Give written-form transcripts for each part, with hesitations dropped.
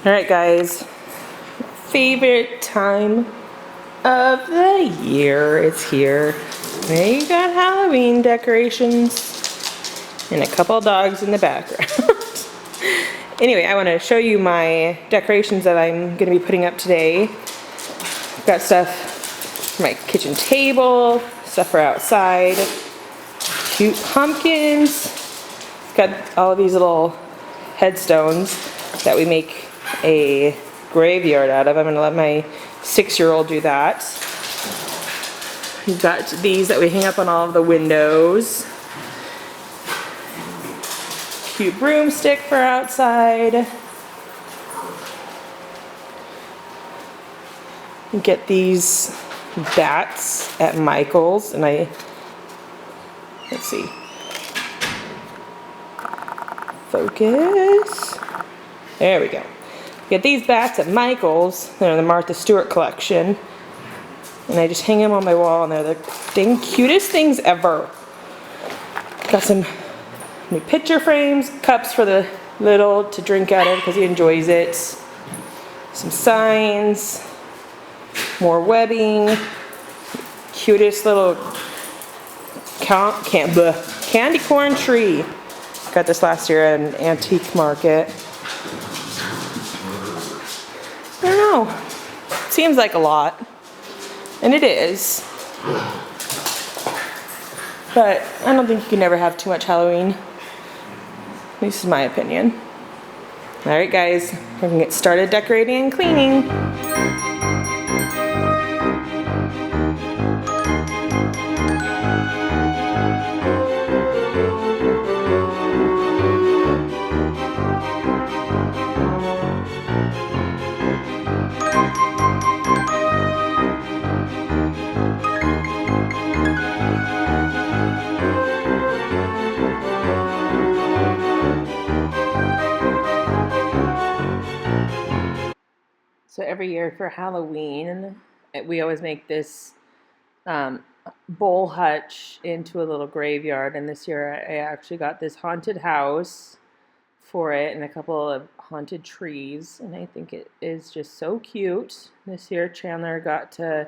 Alright guys, favorite time of the year is here. We got Halloween decorations and a couple dogs in the background. Anyway, I want to show you my decorations that I'm going to be putting up today. I've got stuff for my kitchen table, stuff for outside, cute pumpkins. Got all of these little headstones that we make a graveyard out of. I'm going to let my 6-year-old do that. We've got these that we hang up on all of the windows. Cute broomstick for outside. You get these bats at Michael's, and let's see. Focus. There we go. Get these bats at Michael's. They're in the Martha Stewart collection. And I just hang them on my wall, and they're the dang cutest things ever. Got some new picture frames, cups for the little to drink out of because he enjoys it. Some signs, more webbing, cutest little candy corn tree. Got this last year at an antique market. I don't know. Seems like a lot. And it is. But I don't think you can ever have too much Halloween. At least in my opinion. Alright guys, we're gonna get started decorating and cleaning. So every year for Halloween, we always make this bowl hutch into a little graveyard. And this year I actually got this haunted house for it and a couple of haunted trees. And I think it is just so cute. This year Chandler got to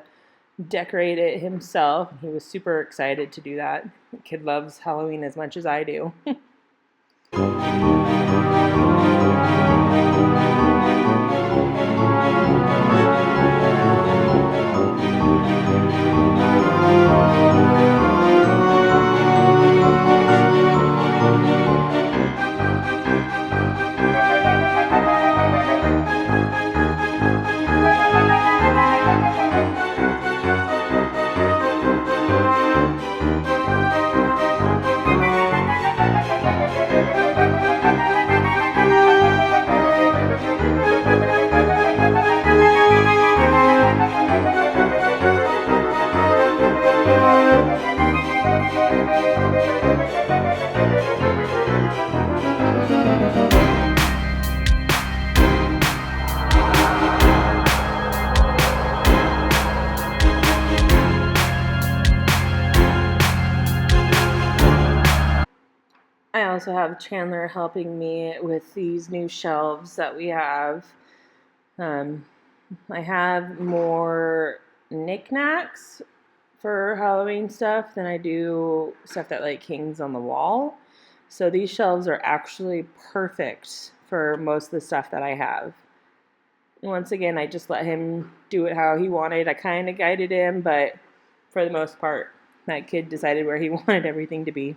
decorate it himself. He was super excited to do that. The kid loves Halloween as much as I do. I also have Chandler helping me with these new shelves that we have. I have more knickknacks for Halloween stuff than I do stuff that like hangs on the wall. So these shelves are actually perfect for most of the stuff that I have. And once again, I just let him do it how he wanted. I kind of guided him, but for the most part, that kid decided where he wanted everything to be.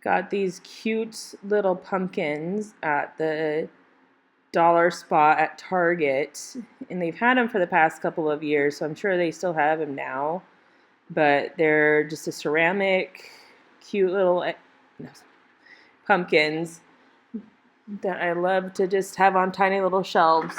Got these cute little pumpkins at the dollar spot at Target, and they've had them for the past couple of years, so I'm sure they still have them now. But they're just a ceramic, cute little pumpkins that I love to just have on tiny little shelves.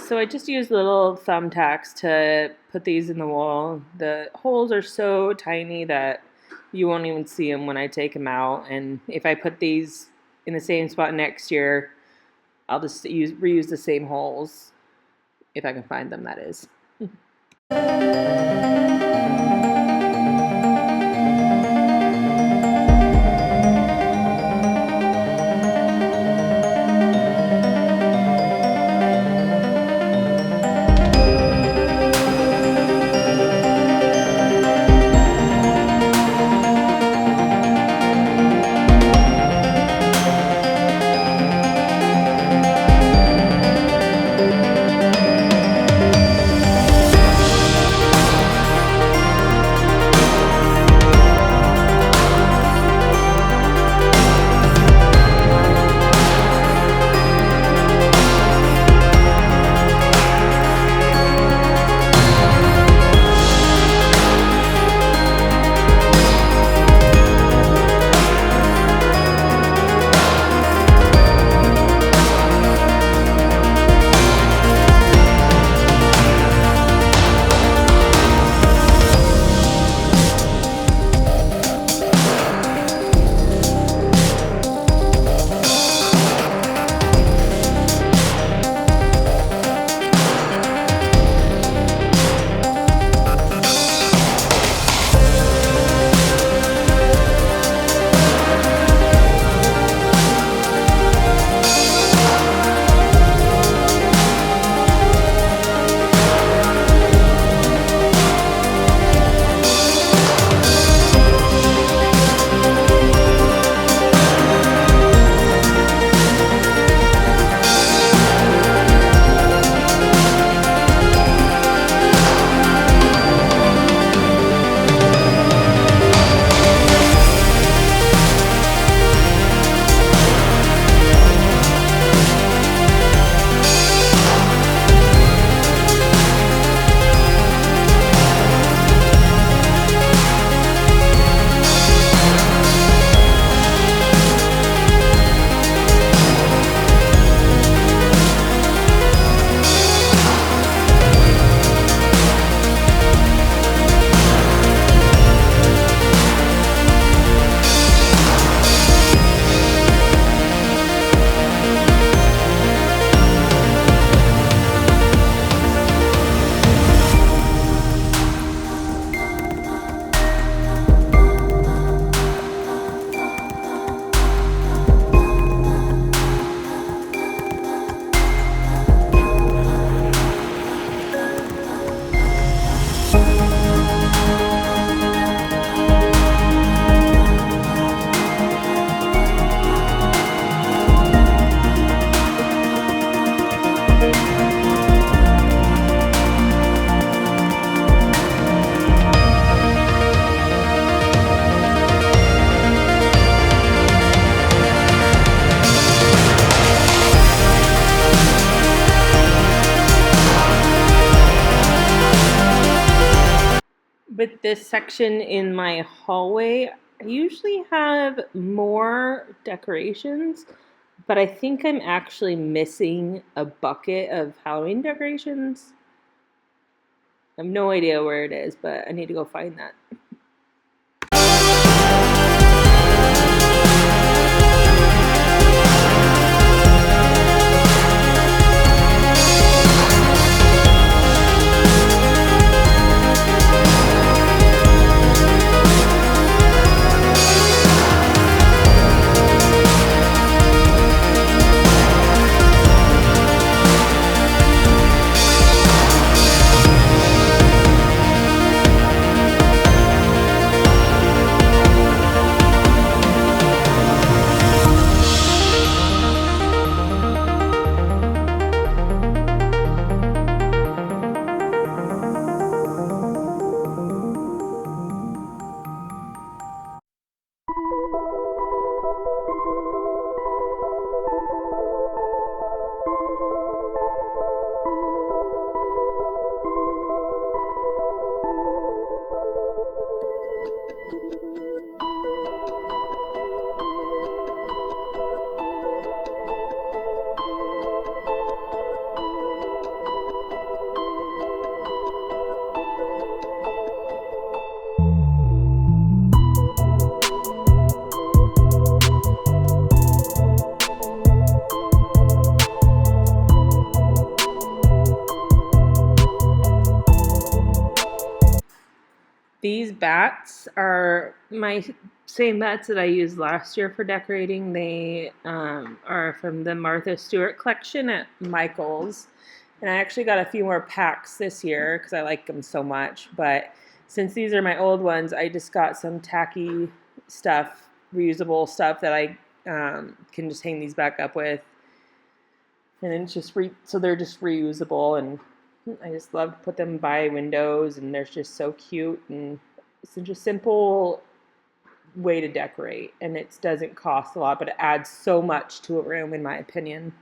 So I just used little thumbtacks to put these in the wall. The holes are so tiny that you won't even see them when I take them out. And if I put these in the same spot next year, I'll just reuse the same holes if I can find them, that is. With this section in my hallway, I usually have more decorations, but I think I'm actually missing a bucket of Halloween decorations. I have no idea where it is, but I need to go find that. bats are my same bats that I used last year for decorating. They are from the Martha Stewart collection at Michael's. And I actually got a few more packs this year because I like them so much. But since these are my old ones, I just got some tacky stuff, reusable stuff that I can just hang these back up with. And it's just so they're just reusable, and I just love to put them by windows, and they're just so cute, and it's such a simple way to decorate, and it doesn't cost a lot, but it adds so much to a room, in my opinion.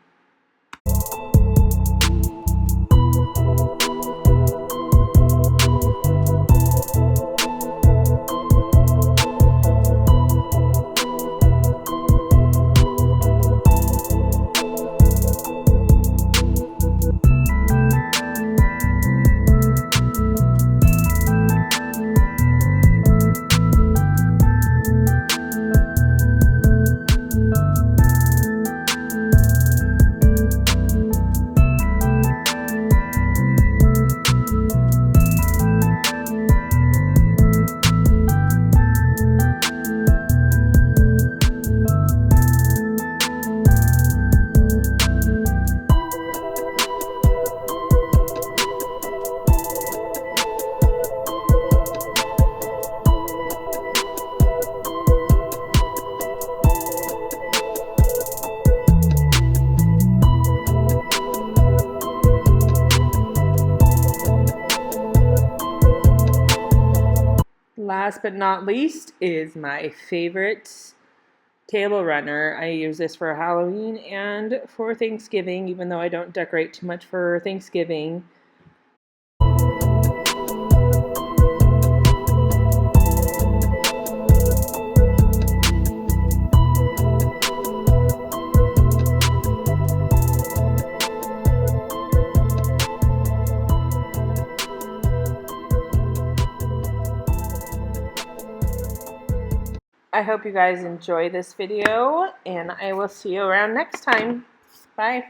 Last but not least is my favorite table runner. I use this for Halloween and for Thanksgiving, even though I don't decorate too much for Thanksgiving. I hope you guys enjoy this video, and I will see you around next time. Bye.